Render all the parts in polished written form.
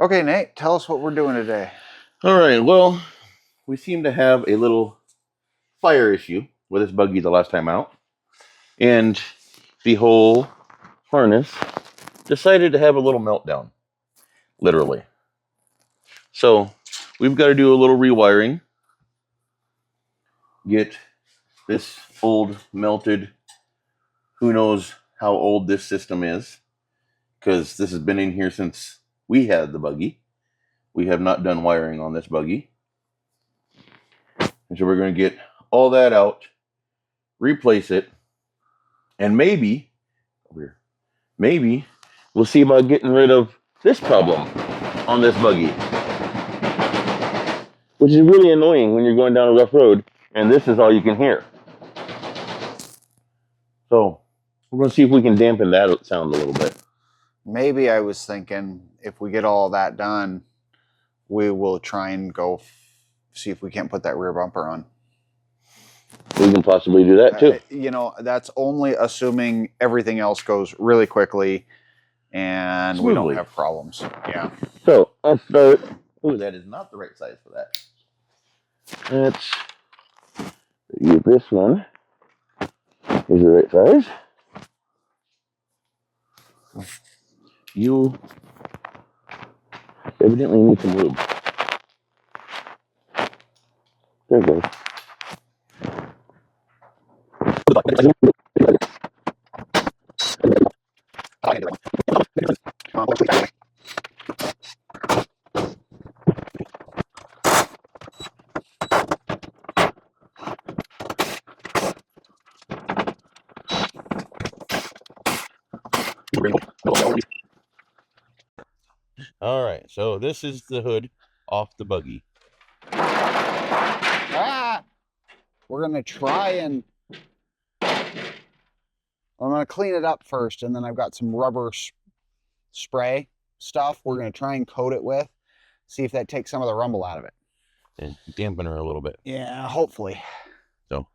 Okay, Nate, tell us what we're doing today. All right, well, we seem to have a little fire issue with this buggy the last time out. And the whole harness decided to have a little meltdown, literally. So we've got to do a little rewiring, get this old melted, who knows how old this system is, because this has been in here since we had the buggy. We have not done wiring on this buggy. And so we're going to get all that out, replace it, and maybe we'll see about getting rid of this problem on this buggy, which is really annoying when you're going down a rough road and this is all you can hear. So we're going to see if we can dampen that sound a little bit. Maybe I was thinking if we get all that done, we will try and go see if we can't put that rear bumper on. We can possibly do that too. You know, that's only assuming everything else goes really quickly and smoothly. We don't have problems. Yeah. So I'll start. Oh, that is not the right size for that. Let's use this one. Is the right size. You evidently need some lube. There it goes. All right, so this is the hood off the buggy. We're going to try and I'm going to clean it up first, and then I've got some rubber spray stuff we're going to try and coat it with, see if that takes some of the rumble out of it. And dampen her a little bit. Yeah, hopefully. So,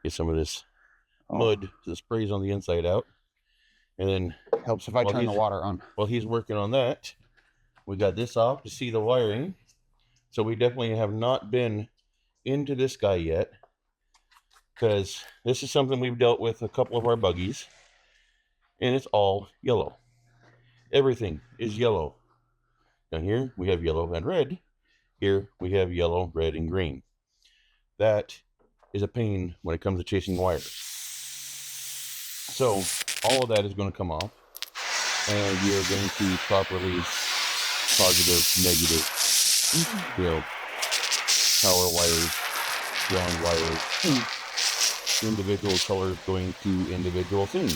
get some of this mud that sprays on the inside out. And then helps if I turn the water on. While he's working on that, we got this off to see the wiring. So we definitely have not been into this guy yet, because this is something we've dealt with a couple of our buggies, and it's all yellow. Everything is yellow. Down here we have yellow and red. Here we have yellow, red, and green. That is a pain when it comes to chasing wires. So all of that is going to come off, and we are going to properly positive, negative, power wires, ground wires, individual colors going to individual things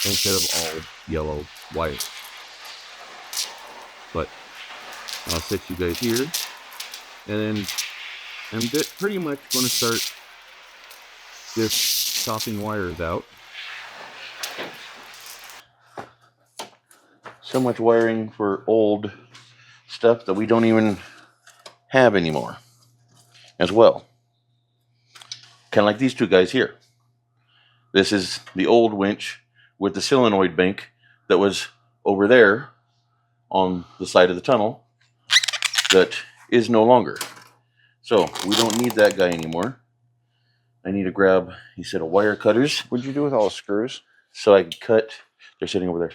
instead of all yellow wires. But I'll set you guys here, and then I'm pretty much going to start just chopping wires out. So much wiring for old stuff that we don't even have anymore as well. Kind of like these two guys here. This is the old winch with the solenoid bank that was over there on the side of the tunnel that is no longer. So we don't need that guy anymore. I need to grab a set of wire cutters. What'd you do with all the screws? So I can cut. They're sitting over there.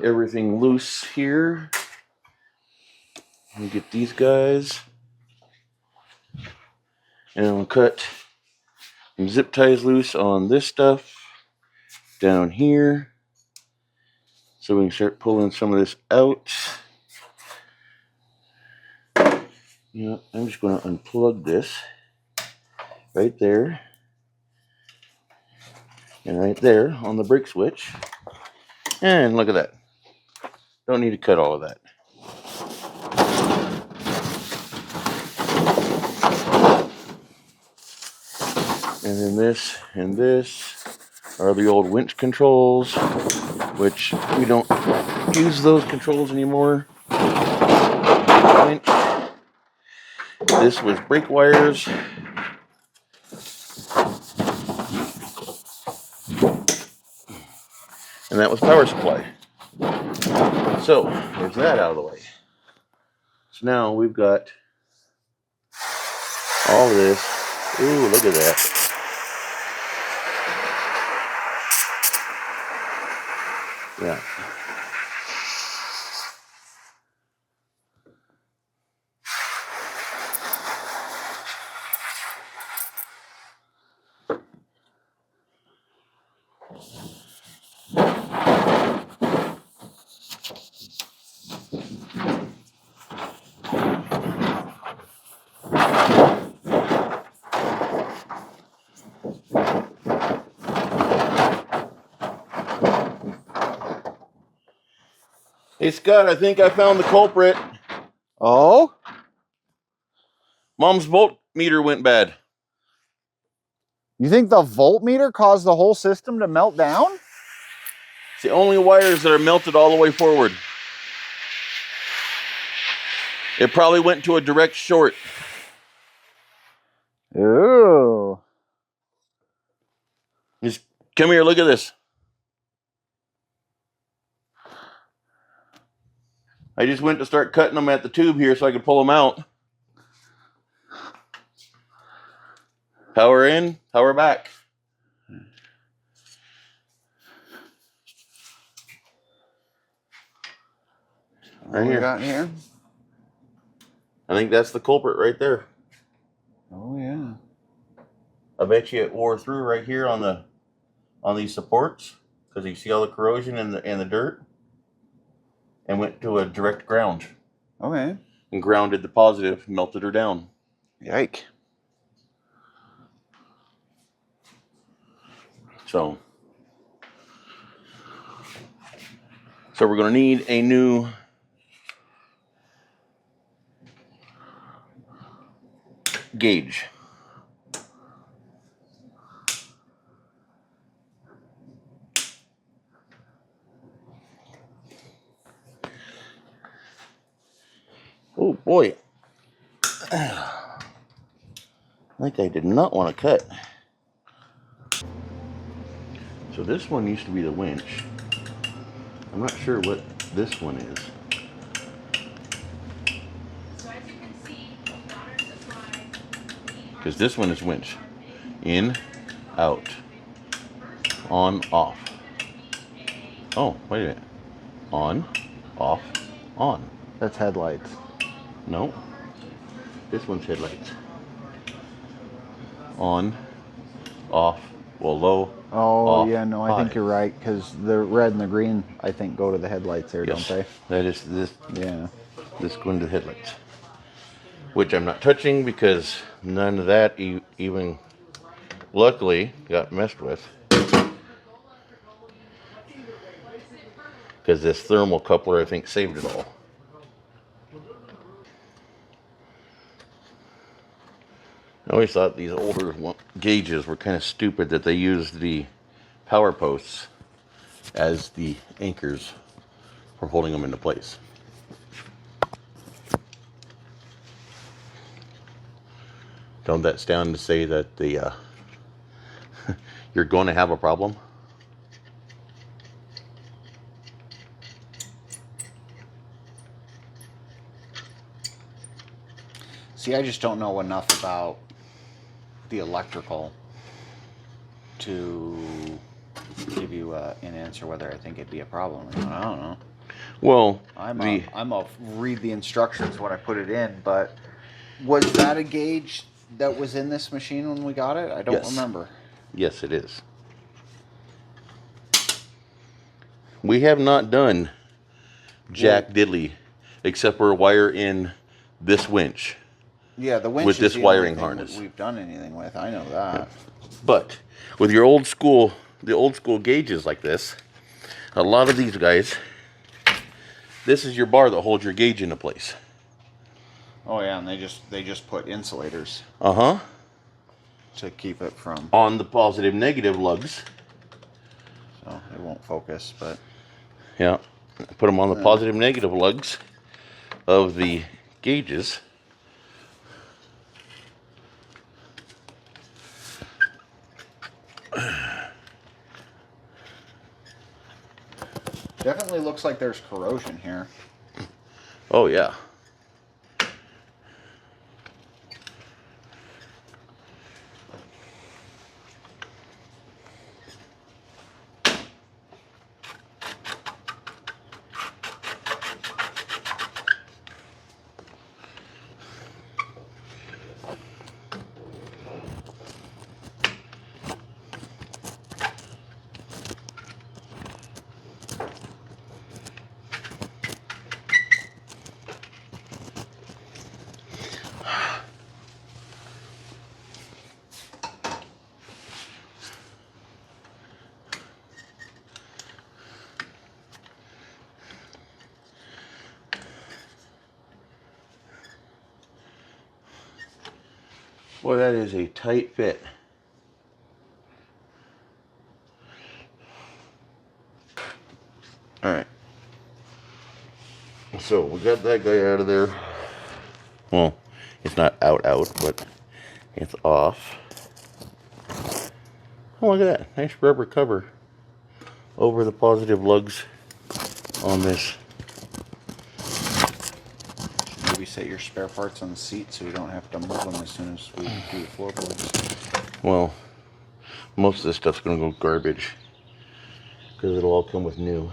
Everything loose here. Let me get these guys. And I'll cut some zip ties loose on this stuff down here, so we can start pulling some of this out. Yeah, I'm just going to unplug this right there and right there on the brake switch. And look at that. Don't need to cut all of that. And then this and this are the old winch controls, which we don't use those controls anymore. Winch. This was brake wires. And that was power supply. So there's that out of the way. So now we've got all this. Ooh, look at that. Yeah. Hey Scott, I think I found the culprit. Oh? Mom's voltmeter went bad. You think the voltmeter caused the whole system to melt down? It's the only wires that are melted all the way forward. It probably went to a direct short. Ooh. Just come here, look at this. I just went to start cutting them at the tube here so I could pull them out. Power in, power back. What we got here? I think that's the culprit right there. Oh yeah. I bet you it wore through right here on these supports because you see all the corrosion in the dirt, and went to a direct ground. Okay. And grounded the positive, melted her down. Yike. So we're going to need a new gauge. Oh boy. I think I did not want to cut. So this one used to be the winch. I'm not sure what this one is. Because this one is winch. In, out, on, off. Oh, wait a minute. On, off, on. That's headlights. No. This one's headlights. On, off, well, low. Oh off, yeah, no, I think high. you're right because the red and the green, I think, go to the headlights there, Yes, don't they? that is this. Yeah. This going to the headlights, which I'm not touching because none of that even luckily got messed with. Because this thermal coupler, I think, saved it all. I always thought these older gauges were kind of stupid that they used the power posts as the anchors for holding them into place. Don't that stand to say that the you're going to have a problem? See, I just don't know enough about the electrical to give you an answer whether I think it'd be a problem or not. I don't know. Well, I'm a read the instructions when I put it in, but was that a gauge that was in this machine when we got it? I don't remember. Yes, it is. We have not done jack diddly except for wire in this winch. Yeah, the winch with is this the wiring only thing harness. we've done anything with. I know that. But with your old school, the old school gauges like this, a lot of these guys, this is your bar that holds your gauge into place. Oh yeah, and they just put insulators Uh-huh. to keep it from. On the positive negative lugs. So it won't focus, but Yeah. Put them on the positive negative lugs of the gauges. Definitely looks like there's corrosion here. Oh, yeah. Boy, that is a tight fit. All right. So we got that guy out of there. Well, it's not out, but it's off. Oh, look at that. Nice rubber cover over the positive lugs on this. Maybe set your spare parts on the seat so you don't have to move them as soon as we do the floorboards. Well, most of this stuff's going to go garbage because it'll all come with new.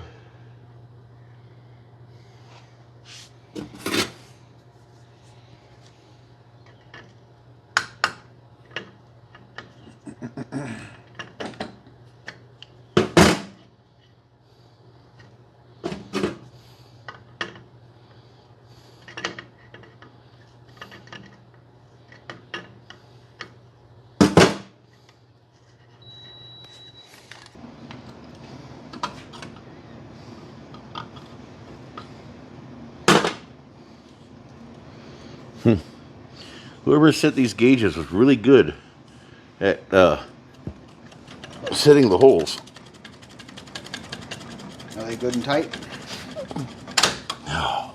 Whoever set these gauges was really good at setting the holes. Are they good and tight? Oh,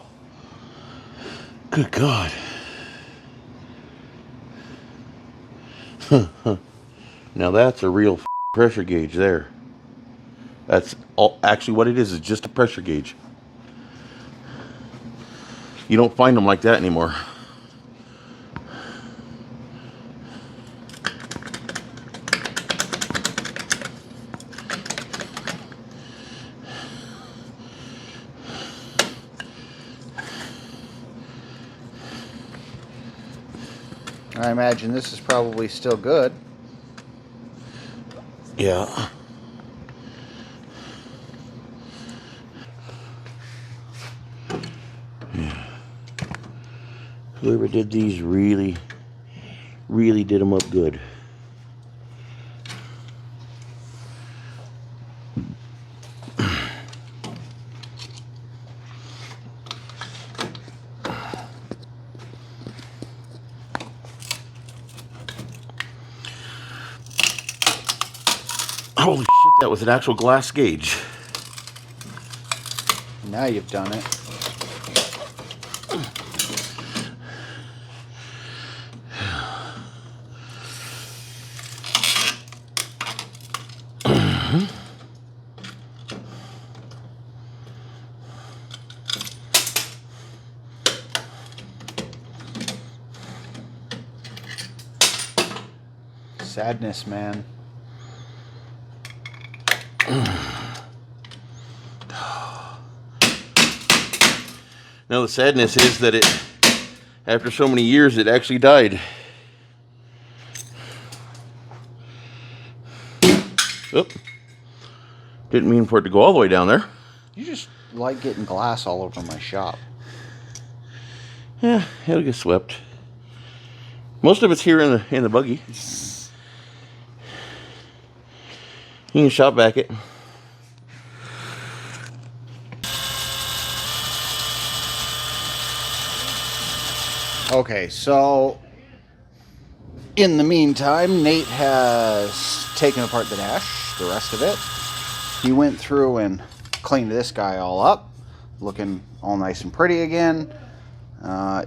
good God. Now that's a real pressure gauge there. That's all, actually what it is just a pressure gauge. You don't find them like that anymore. I imagine this is probably still good. Yeah. Whoever did these really did them up good. Holy shit, that was an actual glass gauge. Now you've done it. Sadness, man. Now the sadness is that it, after so many years, it actually died. Oop. Didn't mean for it to go all the way down there. You just like getting glass all over my shop. Yeah, it'll get swept. Most of it's here in the buggy. You can shop vac it. Okay, so in the meantime, Nate has taken apart the dash, the rest of it. He went through and cleaned this guy all up, looking all nice and pretty again.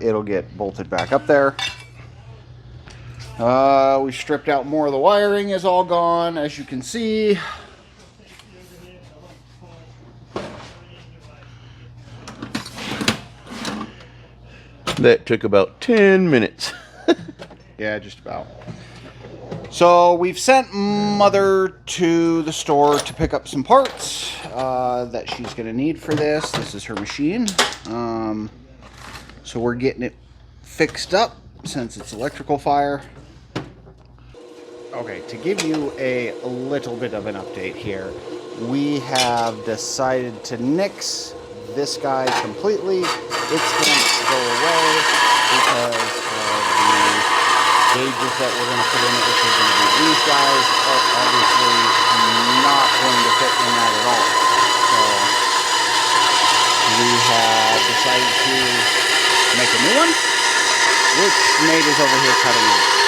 It'll get bolted back up there. We stripped out more of the wiring, is all gone, as you can see. That took about 10 minutes. Yeah, just about. So we've sent Mother to the store to pick up some parts that she's going to need for this. This is her machine. So we're getting it fixed up since it's electrical fire. Okay, to give you a little bit of an update here, we have decided to nix this guy completely. It's going to go away because of the gauges that we're going to put in it, which are going to be these guys, are obviously not going to fit in that at all. So we have decided to make a new one, which Nate is over here cutting out.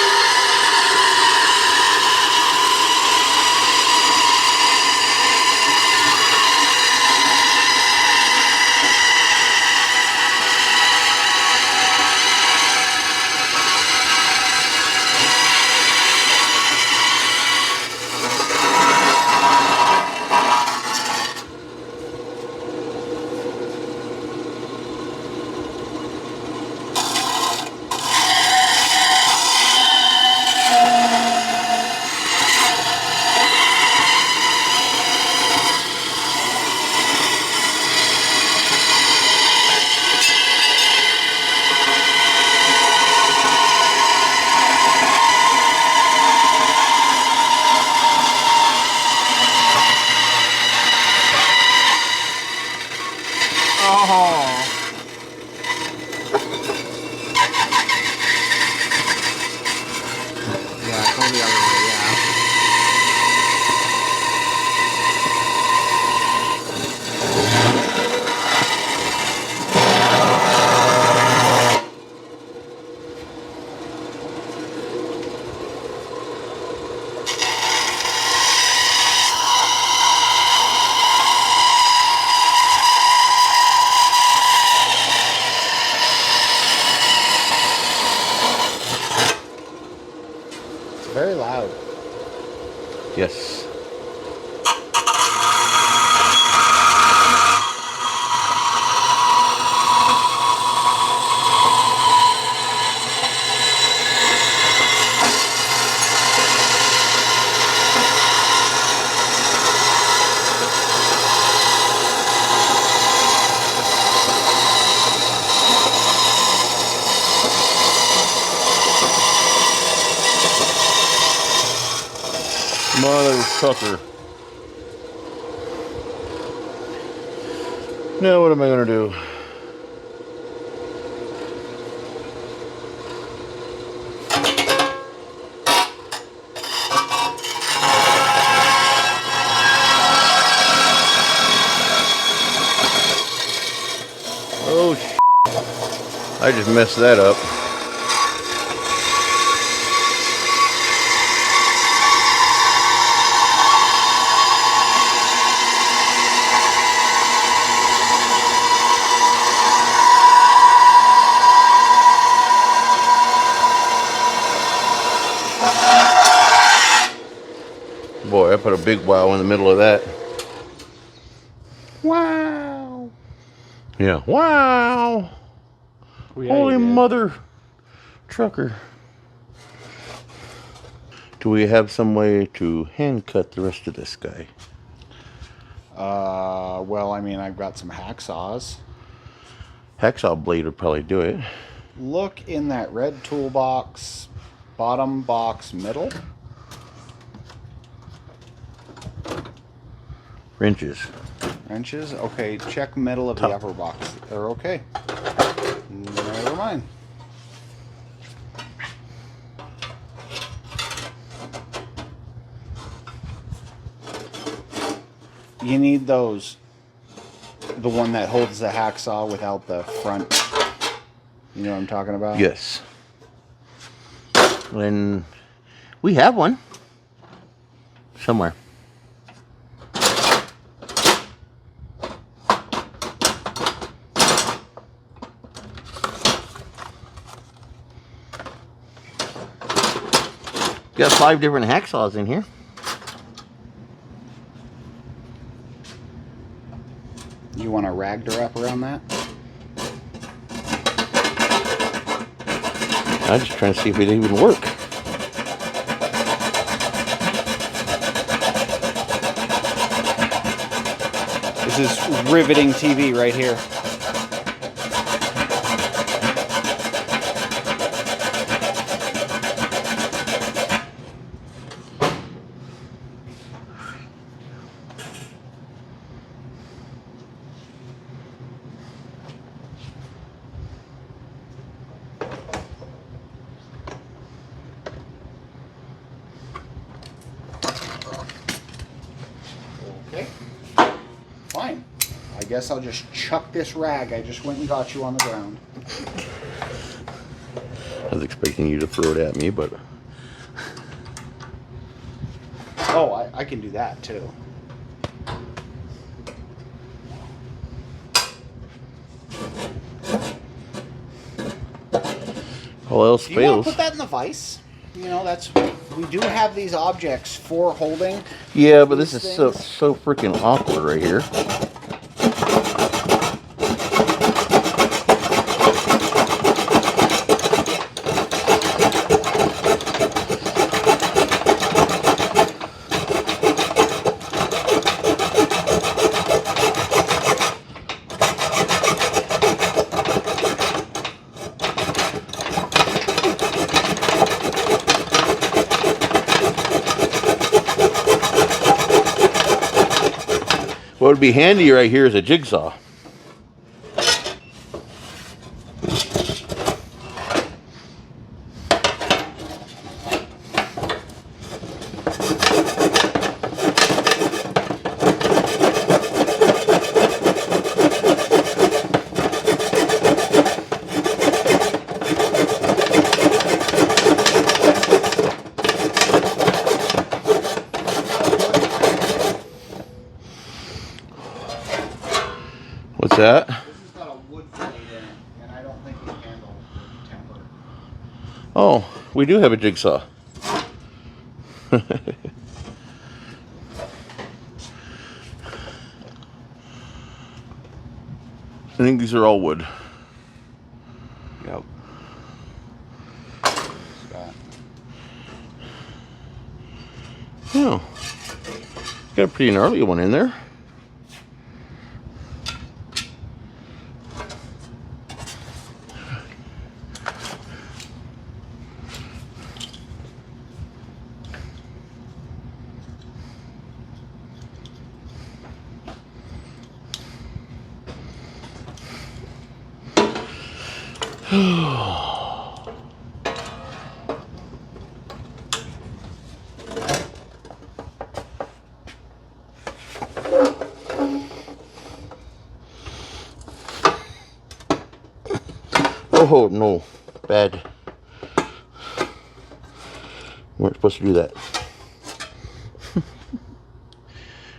Very loud. Yes. Mother sucker. Now what am I gonna do? Oh shit. I just messed that up. Boy, I put a big wow in the middle of that. Wow. Yeah, wow. Well, yeah, Holy you did. mother trucker. Do we have some way to hand cut the rest of this guy? Well, I mean, I've got some hacksaws. Hacksaw blade would probably do it. Look in that red toolbox, bottom box, middle. Wrenches. Wrenches? Okay, check middle of the upper box. They're okay. Never mind. You need those. The one that holds the hacksaw without the front. You know what I'm talking about? Yes. And we have one. Somewhere. Got 5 different hacksaws in here. You want a rag to wrap around that? I'm just trying to see if it even work. This is riveting TV right here. Okay, fine. I guess I'll just chuck this rag I just went and got you on the ground. I was expecting you to throw it at me, but... Oh, I can do that too. all else Do you want fails. to put that in the vise? You know, that's, we do have these objects for holding. Yeah, but this is these so things. freaking awkward right here. What would be handy right here is a jigsaw. What's that? This has got a wood plate in it, and I don't think it can handle temper. Oh, we do have a jigsaw. I think these are all wood. Yep. Yeah. Got a pretty gnarly one in there. Oh no, bad. We weren't supposed to do that. I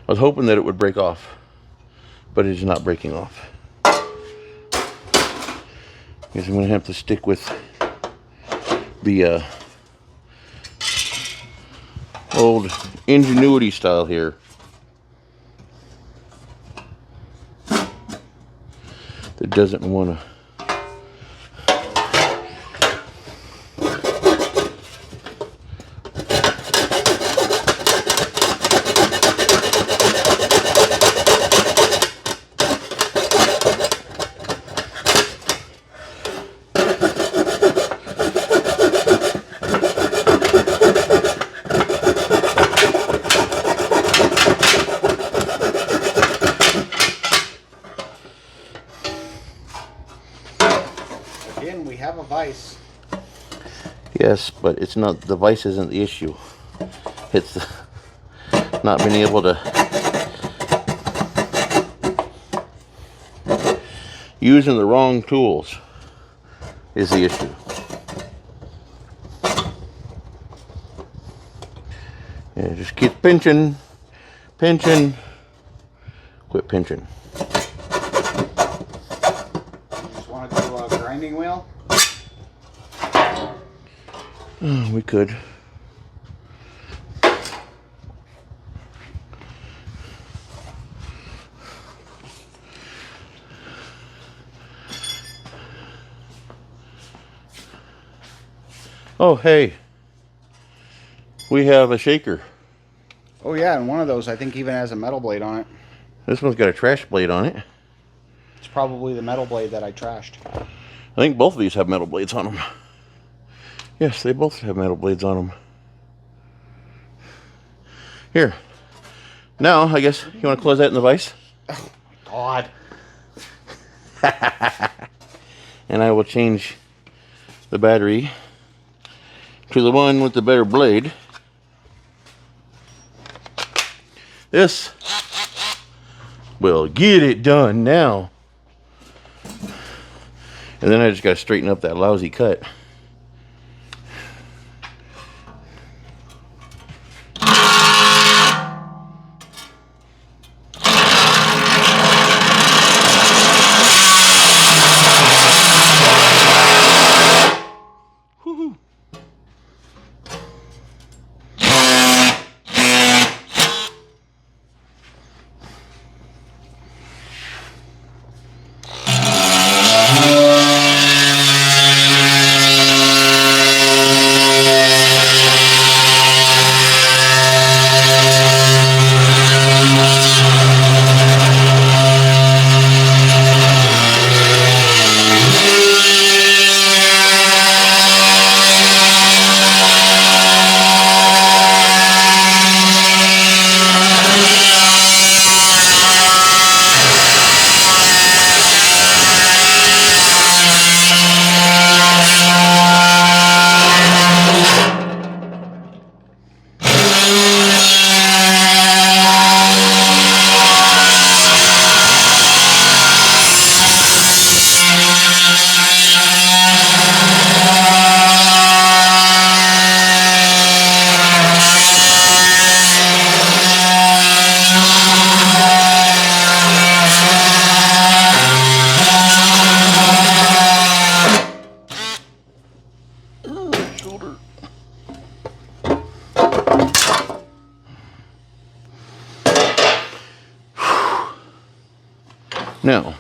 was hoping that it would break off, but it is not breaking off. Guess I'm gonna have to stick with the old Ingenuity style here. That doesn't want to. Again, we have a vise. Yes, but it's not, the vise isn't the issue. It's not being able to using the wrong tools is the issue. Yeah, just keep pinching, pinching, quit pinching. Just want to do a grinding wheel. Oh, we could. Oh, hey. We have a shaker. Oh yeah, and one of those I think even has a metal blade on it. This one's got a trash blade on it. It's probably the metal blade that I trashed. I think both of these have metal blades on them. Yes, they both have metal blades on them. Here. Now, I guess you want to close that in the vise? Oh my God. And I will change the battery to the one with the better blade. This will get it done now. And then I just got to straighten up that lousy cut. Woo-hoo. Shoulder. Now,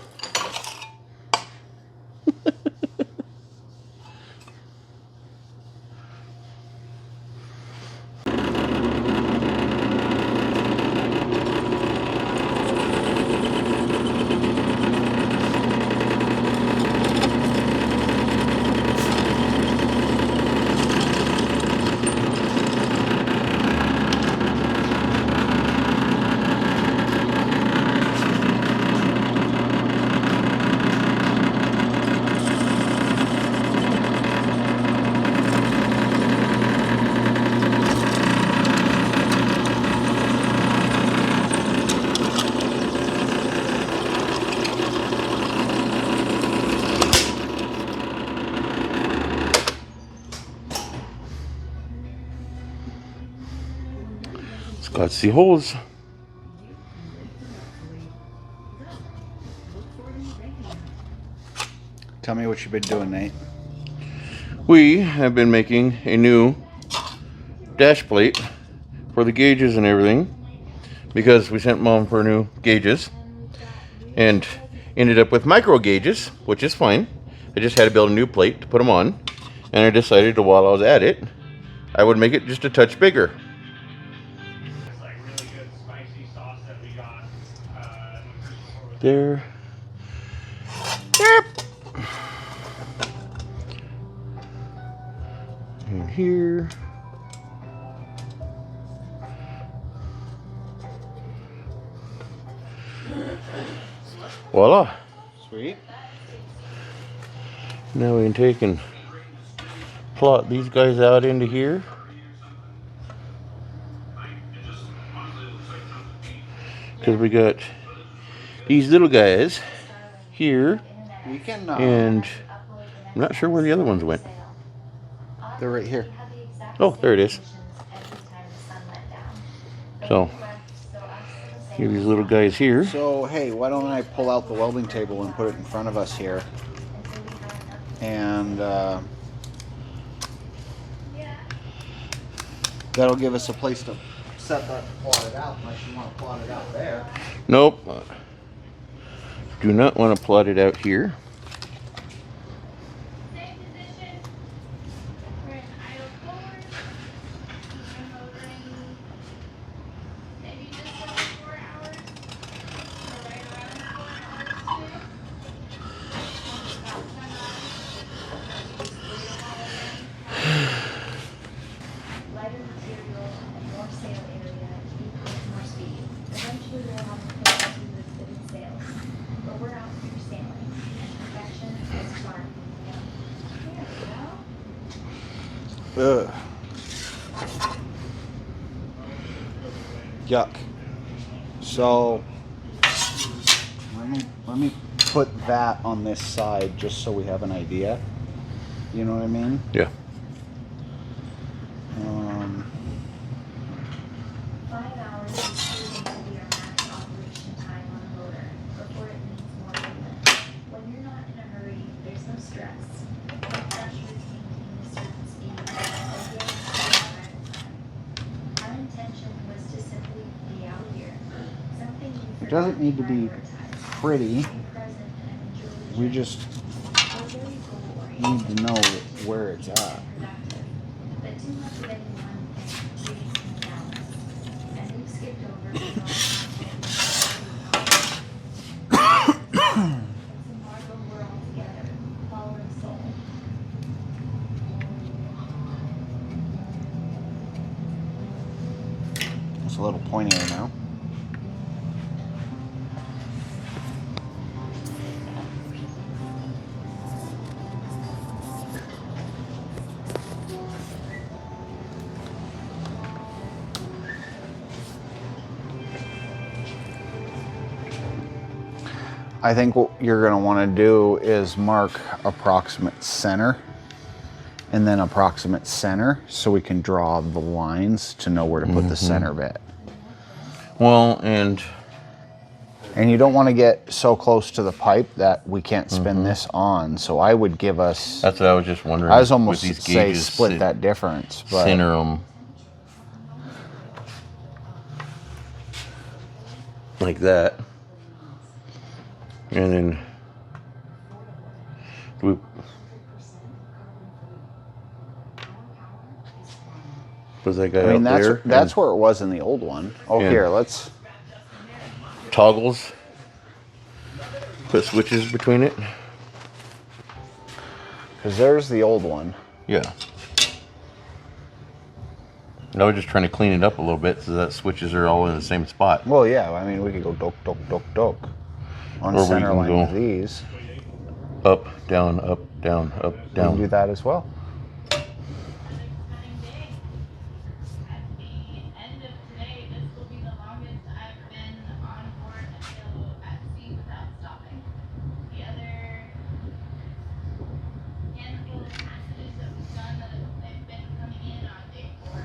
it's got the holes. Tell me what you've been doing, Nate. We have been making a new dash plate for the gauges and everything because we sent Mom for new gauges and ended up with micro gauges, which is fine. I just had to build a new plate to put them on, and I decided to, while I was at it, I would make it just a touch bigger. It's like really good spicy sauce that we got. There. Yep. And here. Voila. Sweet. Now we can take and plot these guys out into here. Because we got these little guys here, We can. and I'm not sure where the other ones went. They're right here. Oh, there it is. So, here these little guys here. So hey, why don't I pull out the welding table and put it in front of us here, and that'll give us a place to set that plot it out. Unless you want to plot it out there. Nope. Do not want to plot it out here. Ugh. Yuck. So let me put that on this side just so we have an idea. You know what I mean? Yeah. 5 hours is proving to be our max operation time on a motor before it needs more movement. When you're not in a hurry, there's no stress. The pressure is maintaining a certain speed and getting to the right time. Our intention was to simply be out here. Something you It doesn't need to be prioritize. pretty. Be present and enjoy the We journey. just We're very goal-oriented. need to know where it's at. Productive. But too much of any one thing creates an imbalance. And we've skipped over It's a marvel we're all together, following soul. It's a little pointier now. I think what you're going to want to do is mark approximate center and then approximate center so we can draw the lines to know where to put the center bit. Well, and you don't want to get so close to the pipe that we can't spin this on. So I would give us, that's what I was just wondering. I was almost with these say gauges, split that difference. But center them like that, and then we. Was that guy I mean, out there? that's where it was in the old one. Oh, Yeah. here, let's, Toggles. Put switches between it. because there's the old one. Yeah. I was just trying to clean it up a little bit so that switches are all in the same spot. Well, yeah, I mean, we could go doke, doke, doke, doke on Or we center can line go- of these. Up, down, up, down, up, We can do down. that as well. At the end of today, this will be the longest I've been on board until at sea without stopping. The other handful of passages that we've done that they've been coming in on day 4.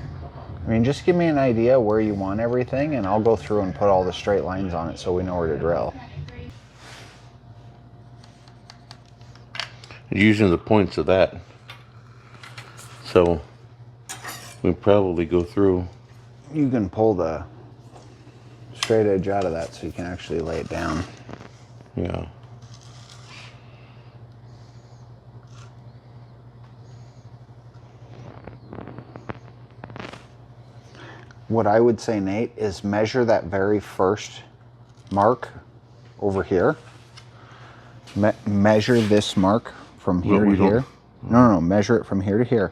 I mean, just give me an idea where you want everything, and I'll go through and put all the straight lines on it so we know where to drill. Using the points of that. So we probably go through. You can pull the straight edge out of that so you can actually lay it down. Yeah. What I would say, Nate, is measure that very first mark over here. Measure this mark from here we to don't- here. No, measure it from here to here.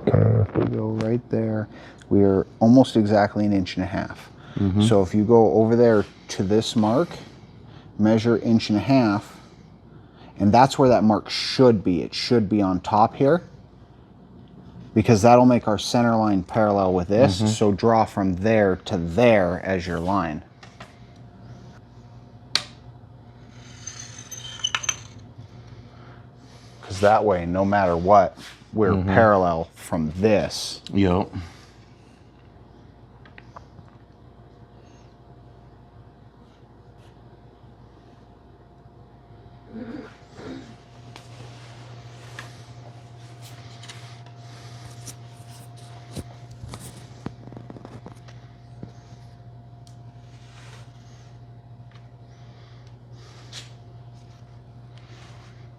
If we go right there, we are almost exactly 1.5 inches. So if you go over there to this mark, measure 1.5 inches, and that's where that mark should be. It should be on top here, because that'll make our center line parallel with this. So draw from there to there as your line. Because that way, no matter what, we're parallel from this. Yep.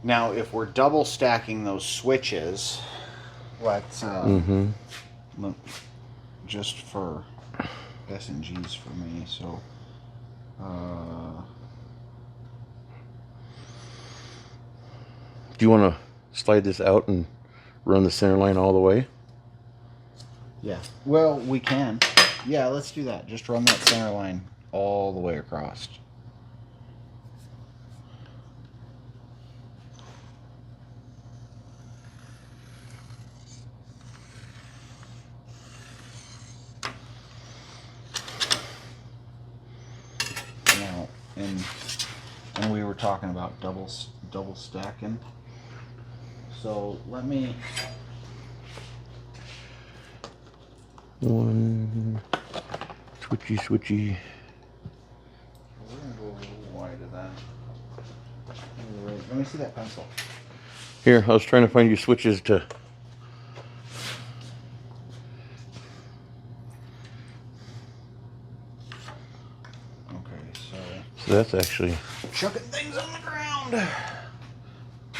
Now, if we're double stacking those switches, let's just for S and G's for me. So, Do you want to slide this out and run the center line all the way? yeah. Well, we can. Yeah, let's do that. Just run that center line all the way across. and we were talking about double stacking. So let me. One switchy. We're gonna go a little wide of that. Right. Let me see that pencil. Here, I was trying to find you switches to. Okay, So that's actually. chucking things on the ground.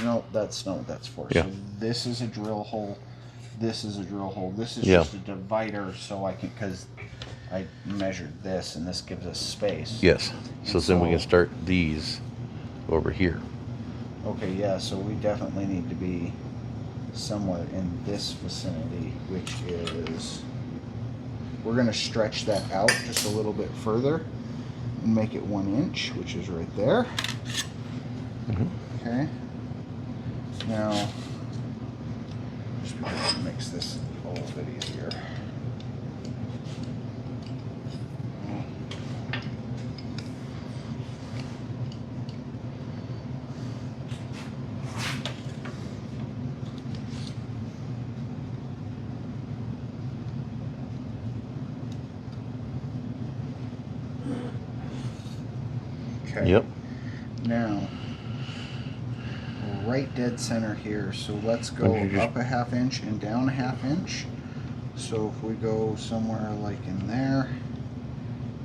No, that's not what that's for. Yeah. So this is a drill hole. This is a drill hole. This is Yeah. just a divider, so I can, because I measured this, and this gives us space. Yes. So And then we can start these over here. Okay, yeah. So we definitely need to be somewhere in this vicinity, which is. We're gonna stretch that out just a little bit further and make it 1 inch, which is right there. Okay. Now, just makes this a little bit easier. Okay. Yep. Now, right dead center here. So let's Why go don't you just- up a 1/2 inch and down a 1/2 inch. So if we go somewhere like in there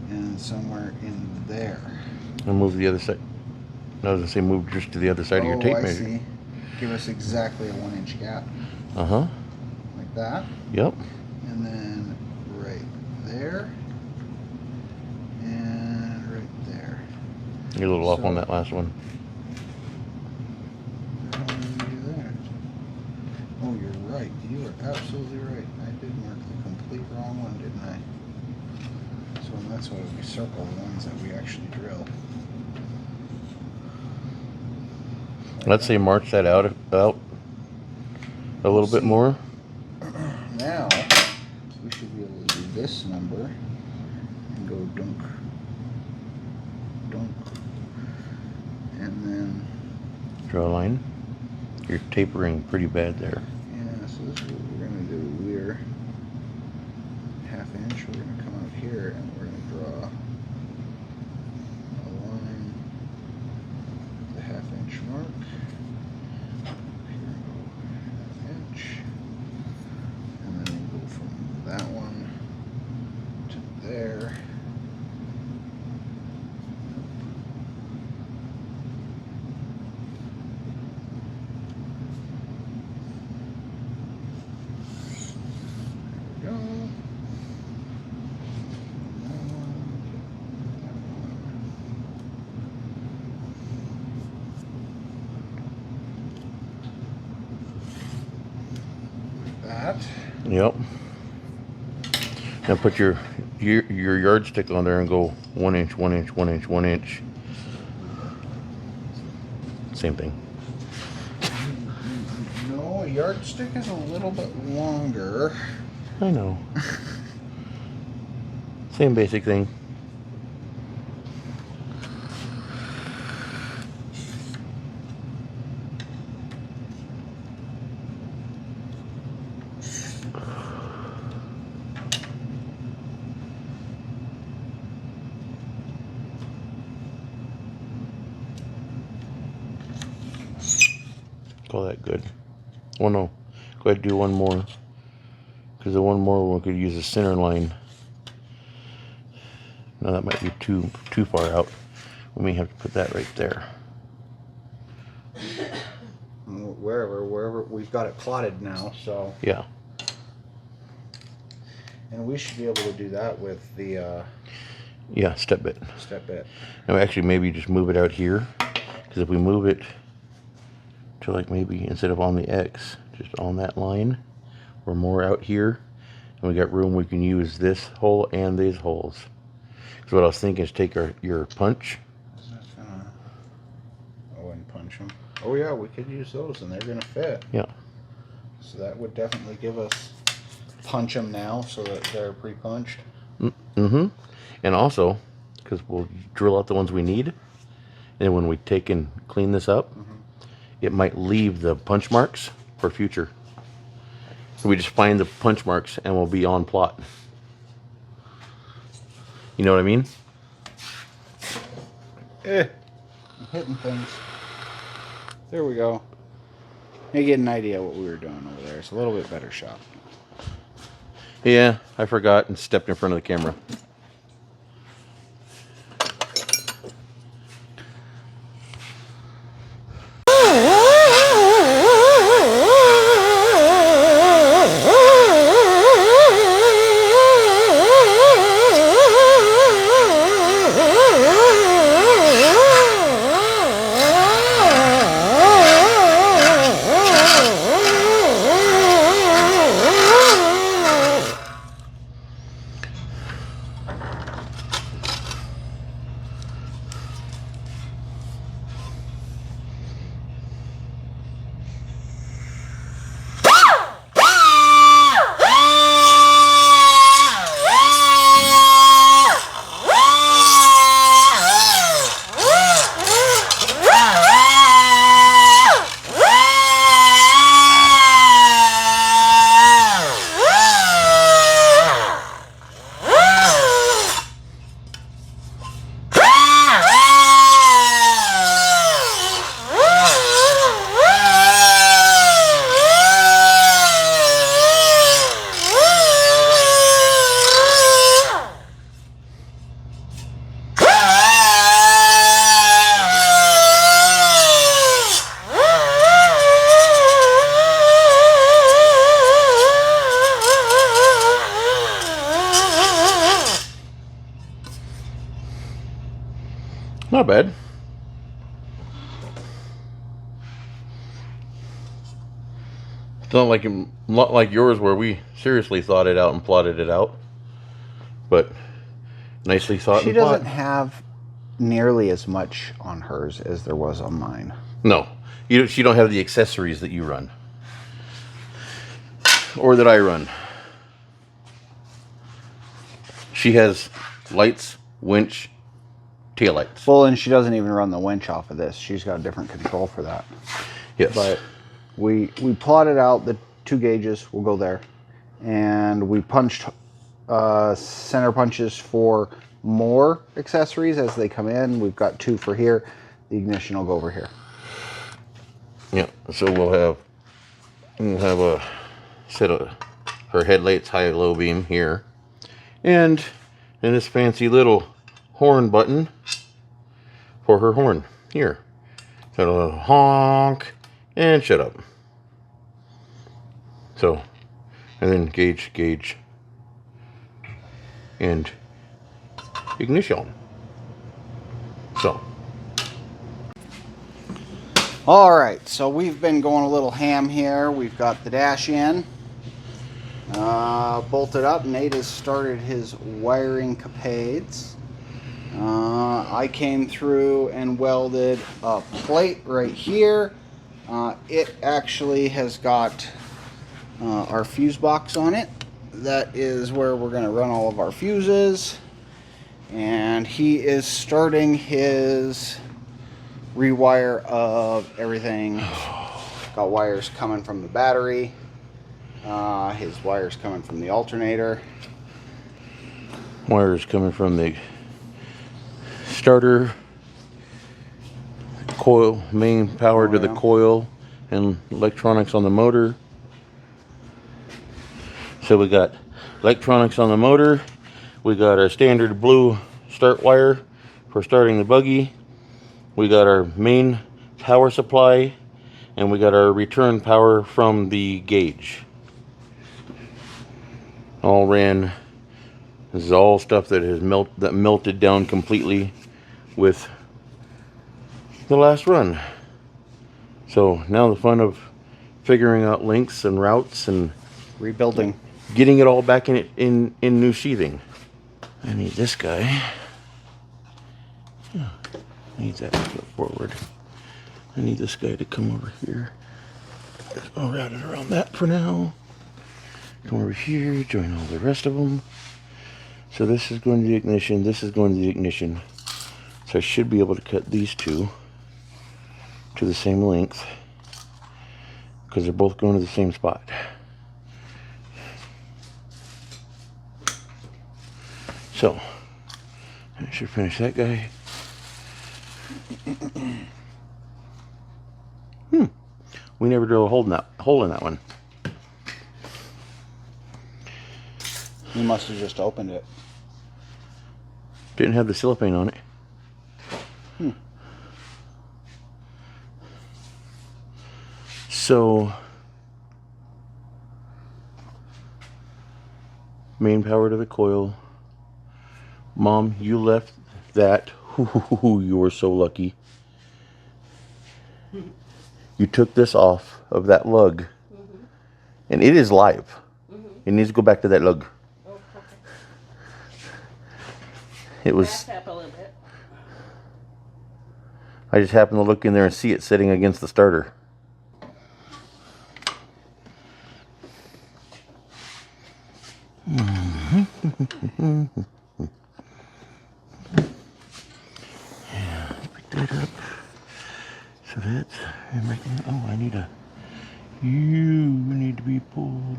and somewhere in there. And move the other side. No, I was gonna say move just to the other side of your tape I measure. see. Give us exactly a 1 inch gap, Uh-huh. like that. Yep. And then right there. And right there. You're a little off on So- that last one. What do I do there? Oh, you're right. You are absolutely right. I did mark the complete wrong one, didn't I? So that's why we circle the ones that we actually drill. Let's say march that out a little bit See. more. Now, we should be able to do this number and go dunk, dunk, and then, Draw a line. You're tapering pretty bad there. yeah, so this is what we're going to do. We're 1/2 inch, we're going to come out here and we're going to draw a line at the 1/2 inch mark. Here we go, 1/2 inch. And then we'll go from that one to there. There we go. That one, that one. That. Yep. Now put your yardstick on there and go 1 inch, 1 inch, 1 inch, 1 inch. Same thing. No, a yardstick is a little bit longer. I know. Same basic thing. Call that good. Oh no, go ahead and do one more. Because the one more we could use a center line. No, that might be too far out. We may have to put that right there. Wherever we've got it plotted now, so. Yeah. And we should be able to do that with the Yeah, step bit. step bit. Now actually maybe just move it out here. Because if we move it to like maybe instead of on the X, just on that line, or more out here, and we got room we can use this hole and these holes. So what I was thinking is take your punch. Is that gonna... Oh, and punch them. Oh yeah, we could use those and they're gonna fit. Yeah. So that would definitely give us punch them now so that they're pre-punched. Mm-hmm. And also, because because we'll drill out the ones we need. And when we take and clean this up, it might leave the punch marks for future. So we just find the punch marks and we'll be on plot. You know what I mean? I'm hitting things. There we go. You get an idea what we were doing over there. It's a little bit better shot. Yeah, I forgot and stepped in front of the camera. Not bad. It's not like yours where we seriously thought it out and plotted it out, but nicely thought. She and doesn't plot. have nearly as much on hers as there was on mine. No, she don't have the accessories that you run, or that I run. She has lights, winch, taillights. Well, and she doesn't even run the winch off of this. She's got a different control for that. Yes. But we plotted out the 2 gauges. We'll go there. And we punched center punches for more accessories as they come in. We've got 2 for here. The ignition will go over here. Yeah. So we'll have a set of her headlights, high, low beam here, and this fancy little horn button for her horn here. So it'll honk and shut up. So, and then gauge, and ignition. So. All right, so we've been going a little ham here. We've got the dash in, bolted up. Nate has started his wiring capades. I came through and welded a plate right here. It actually has got our fuse box on it. That is where we're going to run all of our fuses. And he is starting his rewire of everything. Got wires coming from the battery. His wires coming from the alternator. Wires coming from the starter coil, main power to the coil, and electronics on the motor. So we got electronics on the motor. We got our standard blue start wire for starting the buggy. We got our main power supply, and we got our return power from the gauge. All ran. This is all stuff that has melted down completely with the last run. So now the fun of figuring out links and routes and Rebuilding. getting it all back in new sheathing. I need this guy. Yeah, I need that to flip forward. I need this guy to come over here. I'll route it around that for now. Come over here, join all the rest of them. So this is going to the ignition, this is going to the ignition. So I should be able to cut these two to the same length because they're both going to the same spot. So I should finish that guy. We never drilled a hole in that one. You must have just opened it. Didn't have the cellophane on it. So main power to the coil. Mom, you left that. You were so lucky. You took this off of that lug. And it is live. It needs to go back to that lug. Oh, okay. It was. Back up a little bit. I just happened to look in there and see it sitting against the starter. Yeah, pick that up. So that's everything. Oh, I need a. You need to be pulled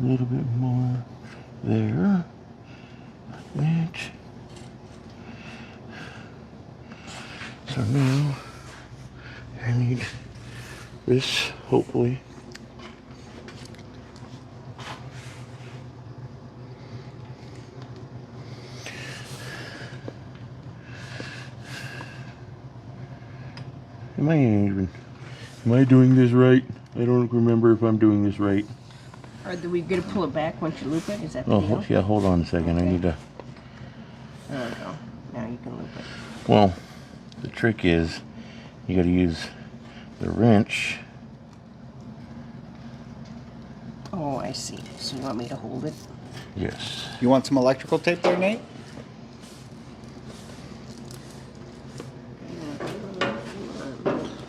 a little bit more there. Like that. So now I need this, hopefully. Am I doing this right? I don't remember if I'm doing this right. Are we going to pull it back once you loop it? Is that the Oh, deal? yeah, hold on a second. I need to. There we go. Now you can loop it. Well, the trick is you got to use the wrench. Oh, I see. So you want me to hold it? Yes. You want some electrical tape there, Nate?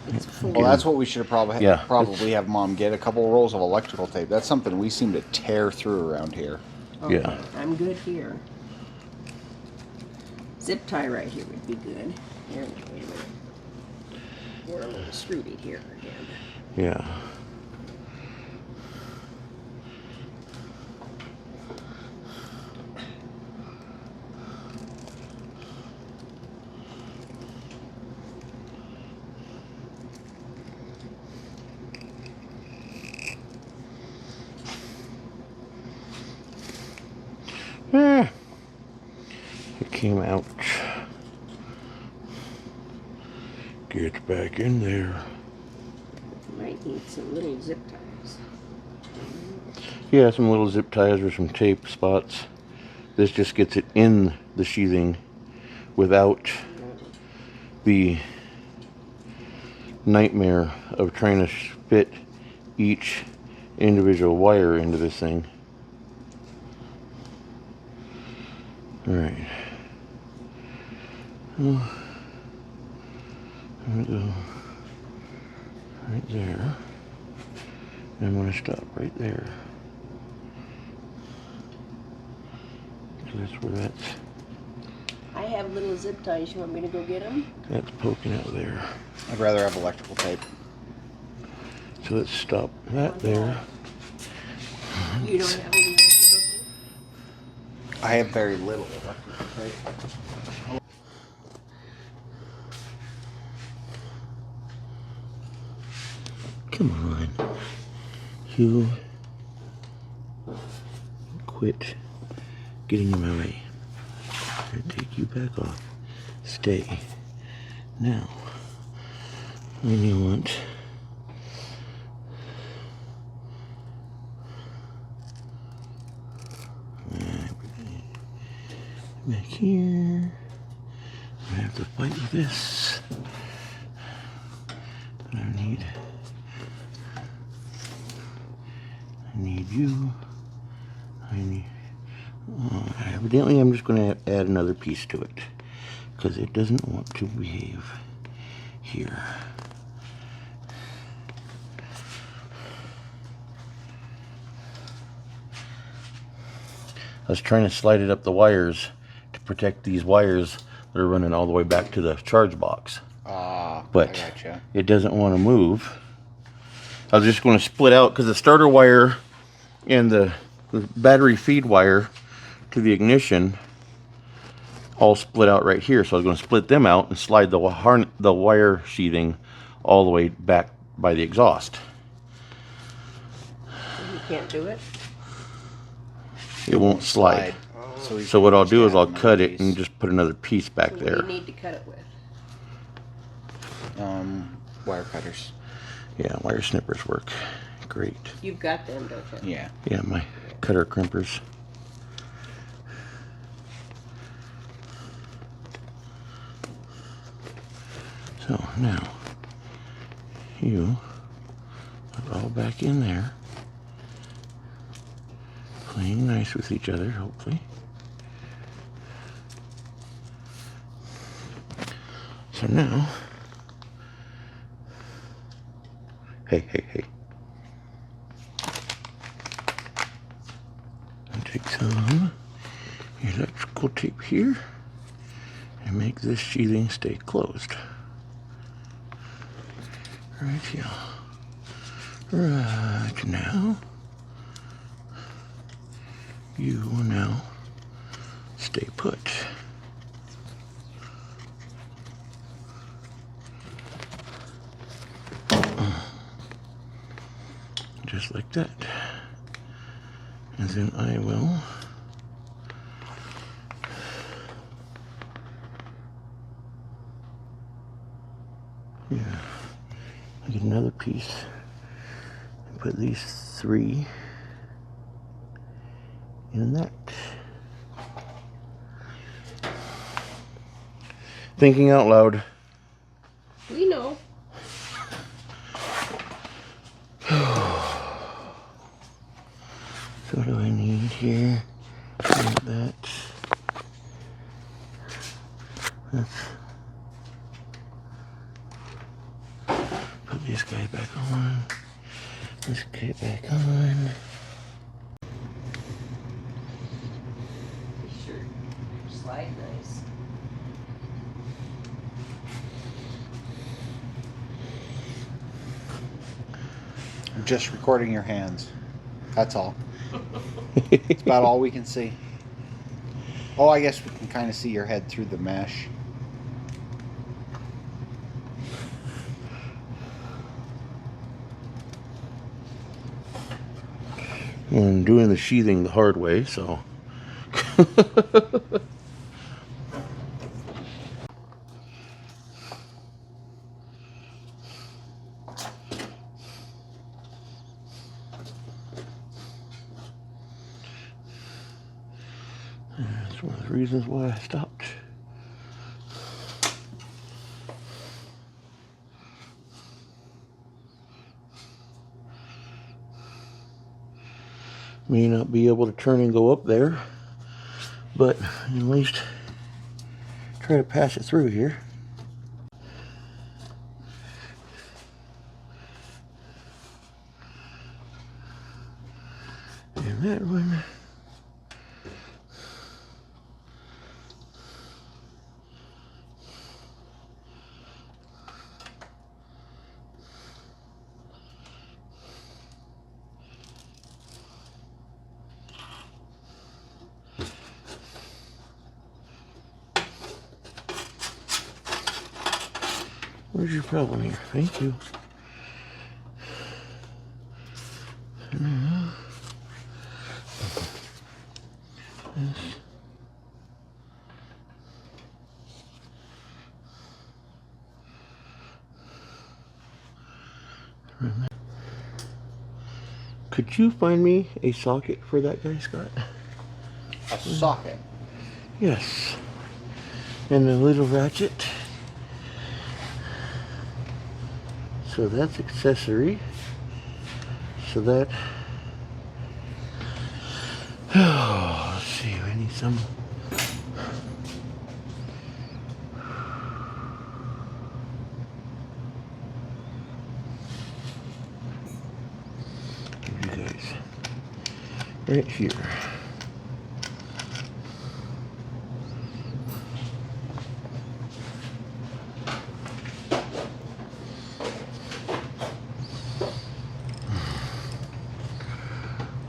It's full. Well, that's what we should have probably Yeah, probably have Mom get a couple rolls of electrical tape. That's something we seem to tear through around here. Okay, Yeah. I'm good here. Zip tie right here would be good. Here, wait a minute. We're a little screwed here again. Yeah. It came out. Get back in there. Might need some little zip ties. Yeah, some little zip ties or some tape spots. This just gets it in the sheathing without the nightmare of trying to fit each individual wire into this thing. All right. Well, I'm gonna go right there. And I'm gonna stop right there. So that's where I have little zip ties. You want me to go get them? that's poking out there. I'd rather have electrical tape. So let's stop that there. You don't have any electrical tape? I have very little electrical tape. Come on. You quit getting in my way. I'm gonna take you back off. Stay. Now, when you want back here, I have to fight with this. I need you. Evidently, I'm just going to add another piece to it because it doesn't want to behave here. I was trying to slide it up the wires to protect these wires that are running all the way back to the charge box. But I gotcha. it doesn't want to move. I was just going to split out because the starter wire and the battery feed wire to the ignition all split out right here. So I was going to split them out and slide the wire sheathing all the way back by the exhaust. You can't do it? It won't slide. Oh. So what I'll do is I'll cut it and just put another piece back So there. what do you need to cut it with? Wire cutters. Yeah, wire snippers work great. You've got them, don't you? Yeah. Yeah, my cutter crimpers. So now you put it all back in there, playing nice with each other, hopefully. So now, hey. And take some electrical tape here and make this sheathing stay closed. Right here. Right now, you will now stay put. Just like that. And then I will get another piece and put these 3 in that. Thinking out loud. We know. So what do I need here? That. Let's put this guy back on. This guy back on. Sure. Slide nice. I'm just recording your hands. That's all. It's about all we can see. Oh, I guess we can kind of see your head through the mesh. I'm doing the sheathing the hard way, so. That's one of the reasons why I stopped. May not be able to turn and go up there, but at least try to pass it through here. And that one. Where's your problem here? Thank you. Could you find me a socket for that guy, Scott? A socket. Yes. And a little ratchet. So that's accessory. So that. Oh, let's see. I need some. You guys. Right here.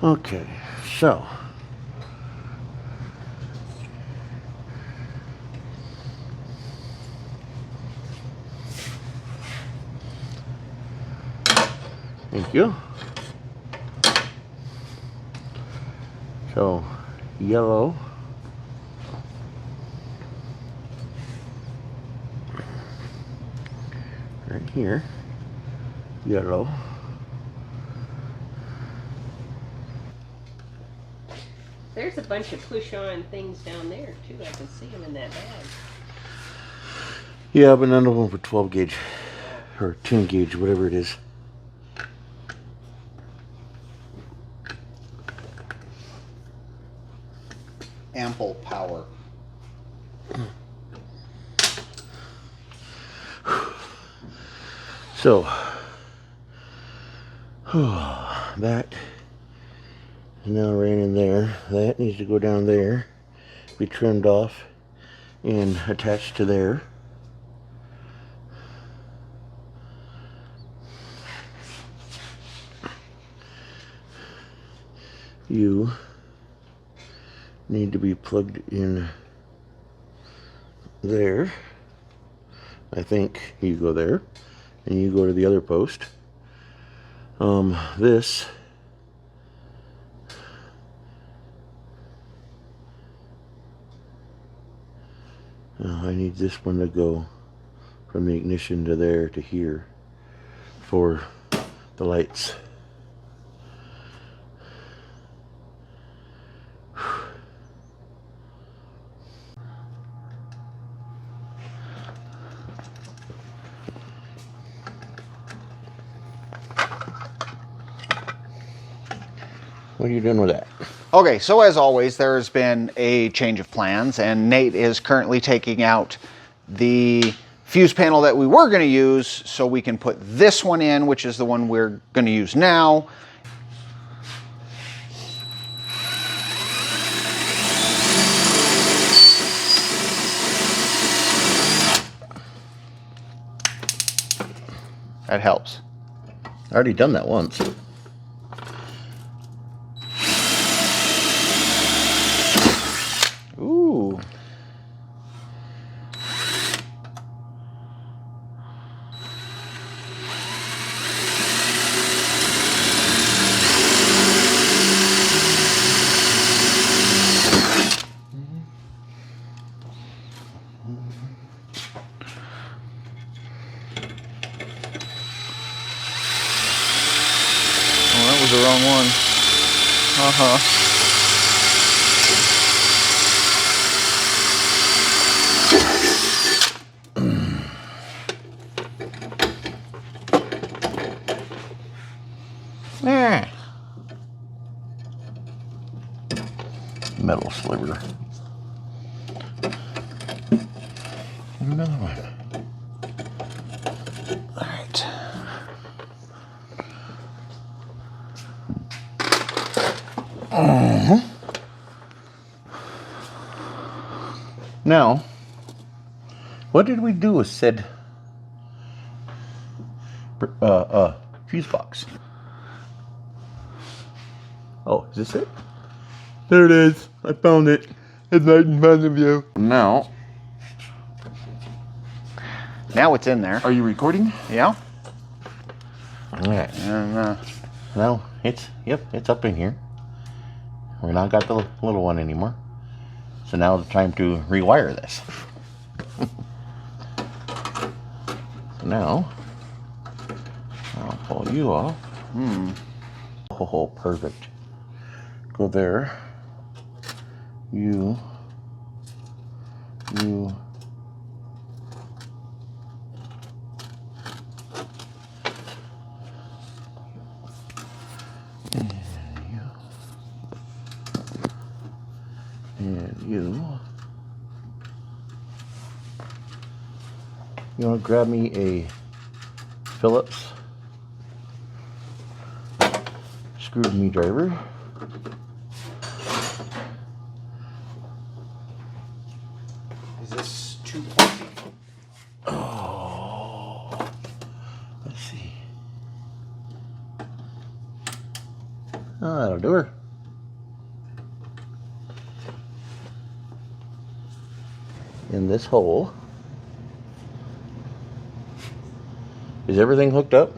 Okay, so thank you. So yellow. Right here. Yellow. There's a bunch of push-on things down there too. I can see them in that bag. Yeah, but none of them for 12 gauge or 10 gauge, whatever it is. Ample power. So that is now ran in there. That needs to go down there, be trimmed off and attached to there. You need to be plugged in there. I think you go there and you go to the other post. This I need this one to go from the ignition to there to here for the lights. What are you doing with that? Okay, so as always, there's been a change of plans, and Nate is currently taking out the fuse panel that we were going to use so we can put this one in, which is the one we're going to use now. That helps. I already done that once. Ooh. Oh, that was the wrong one. Uh-huh. Metal sliver. Another one. All right. Now, what did we do with said fuse box? Oh, is this it? There it is. I found it. It's right in front of you. Now, Now it's in there. are you recording? Yeah. All right. And Now it's it's up in here. We're not got the little one anymore. So now it's time to rewire this. So now I'll pull you off. Oh, perfect. Go there. You. And you. You want to grab me a Phillips screwdriver. is this too pointy? Let's see. Oh, that'll do her. In this hole. Is everything hooked up?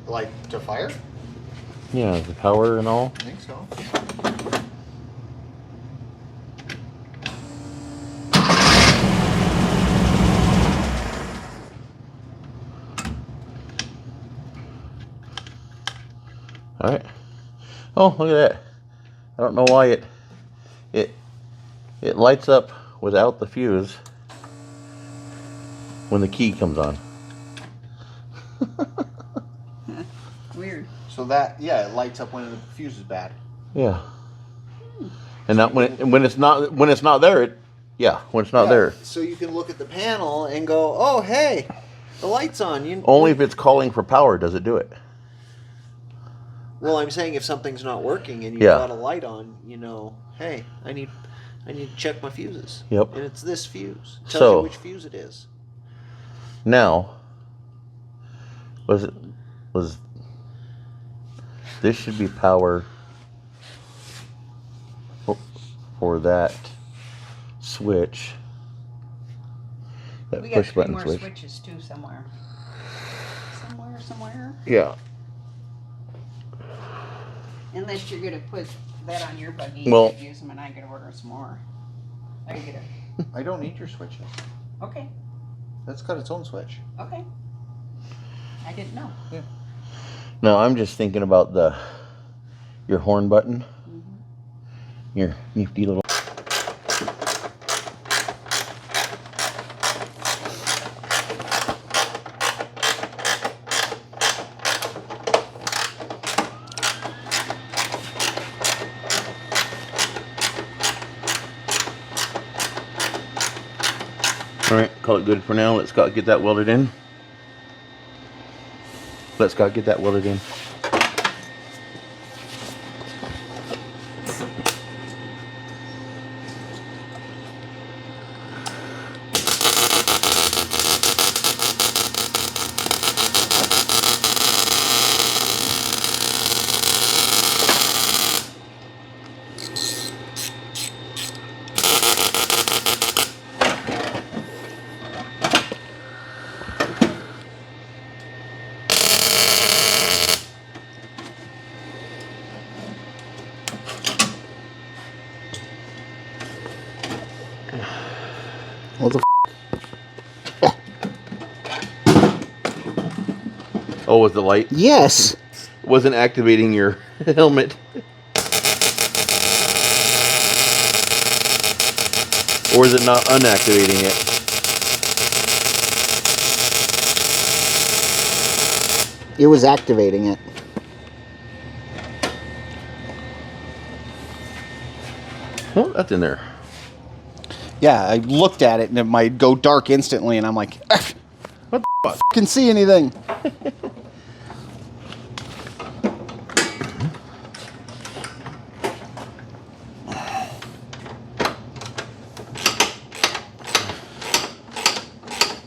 Like to fire? Yeah, the power and all. I think so. All right. Oh, look at that. I don't know why it lights up without the fuse when the key comes on. Weird. So that, yeah, it lights up when the fuse is bad. Yeah. And not when it's not there, when it's not there. So you can look at the panel and go, oh, hey, the light's on. Only if it's calling for power does it do it. Well, I'm saying if something's not working and you've Yeah. got a light on, hey, I need to check my fuses. Yep. And it's this fuse. It tells So- you which fuse it is. Now, was this should be power for that switch, that We got push 3 button more switch. switches too somewhere. Somewhere. Yeah. Unless you're gonna put that on your buggy, Well- and use them, and I gotta order some more. I get it. I don't need your switches. Okay. That's got its own switch. Okay. I didn't know. No, I'm just thinking about your horn button. Your nifty little. All right, call it good for now. Let Scott get that welded in. Let Scott get that welded in. What the Oh, was the light? Yes. Wasn't activating your helmet. Or is it not unactivating it? It was activating it. Oh, that's in there. Yeah, I looked at it and it might go dark instantly, and I'm like, What the fuck? can see anything.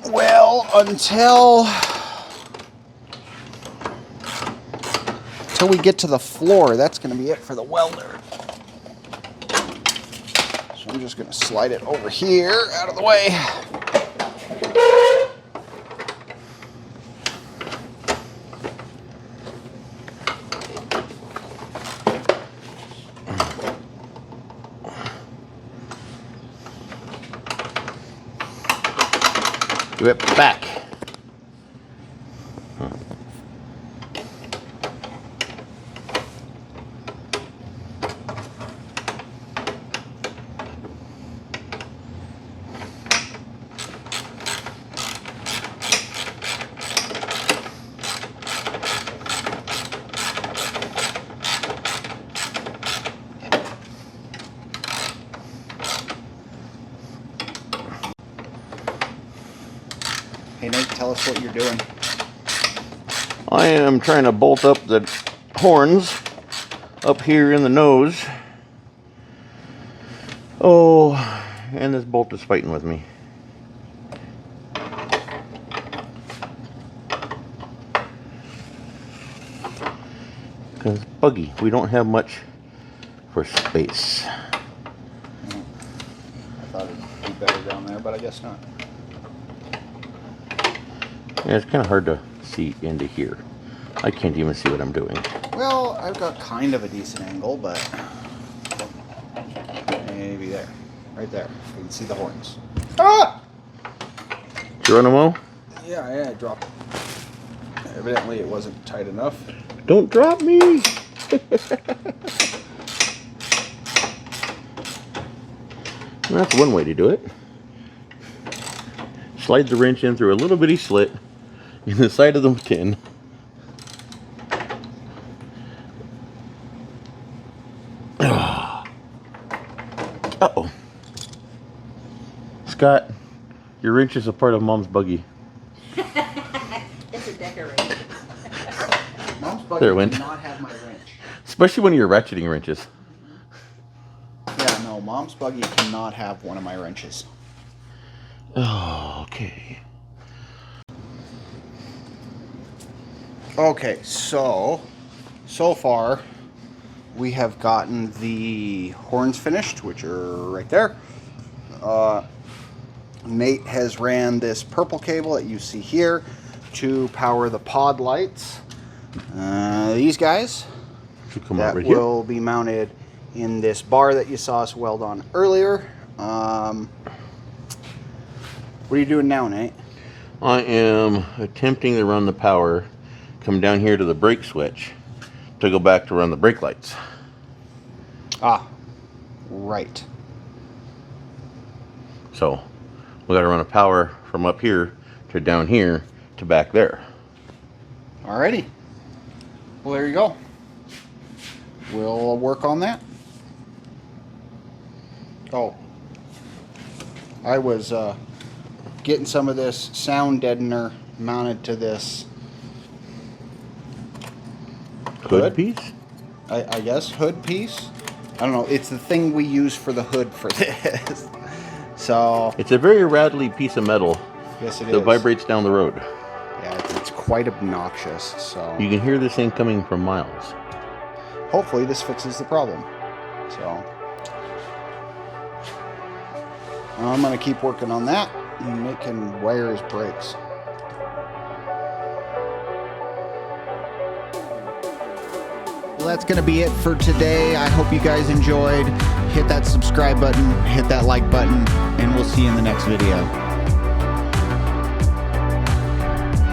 Well, until we get to the floor, that's going to be it for the welder. So I'm just going to slide it over here, out of the way. Give it back. Hey Nate, tell us what you're doing. I am trying to bolt up the horns up here in the nose. Oh, and this bolt is fighting with me. Because buggy, we don't have much for space. I thought it'd be better down there, but I guess not. Yeah, it's kind of hard to see into here. I can't even see what I'm doing. Well, I've got kind of a decent angle, but maybe there. Right there. You can see the horns. Ah! Geronimo, Yeah, I dropped it. Evidently it wasn't tight enough. don't drop me! That's one way to do it. Slide the wrench in through a little bitty slit in the side of the tin. Uh-oh. Scott, your wrench is a part of Mom's buggy. It's a decoration. Mom's buggy There it went. did not have my wrench. Especially when you're ratcheting wrenches. Yeah, no, Mom's buggy cannot have one of my wrenches. Oh, okay. Okay, so far we have gotten the horns finished, which are right there. Nate has ran this purple cable that you see here to power the pod lights. These guys Should come out that right here. will be mounted in this bar that you saw us weld on earlier. What are you doing now, Nate? I am attempting to run the power, come down here to the brake switch to go back to run the brake lights. Ah, right. So we got to run a power from up here to down here to back there. Alrighty. Well, there you go. We'll work on that. Oh, I was getting some of this sound deadener mounted to this Hood piece? I guess hood piece. I don't know. It's the thing we use for the hood for this. So It's a very rattly piece of metal yes, it that is. vibrates down the road. Yeah, it's quite obnoxious. So You can hear this thing coming from miles. hopefully this fixes the problem. So I'm gonna keep working on that, and Nick can wire his brakes. Well, that's gonna be it for today. I hope you guys enjoyed. Hit that subscribe button, hit that like button, and we'll see you in the next video.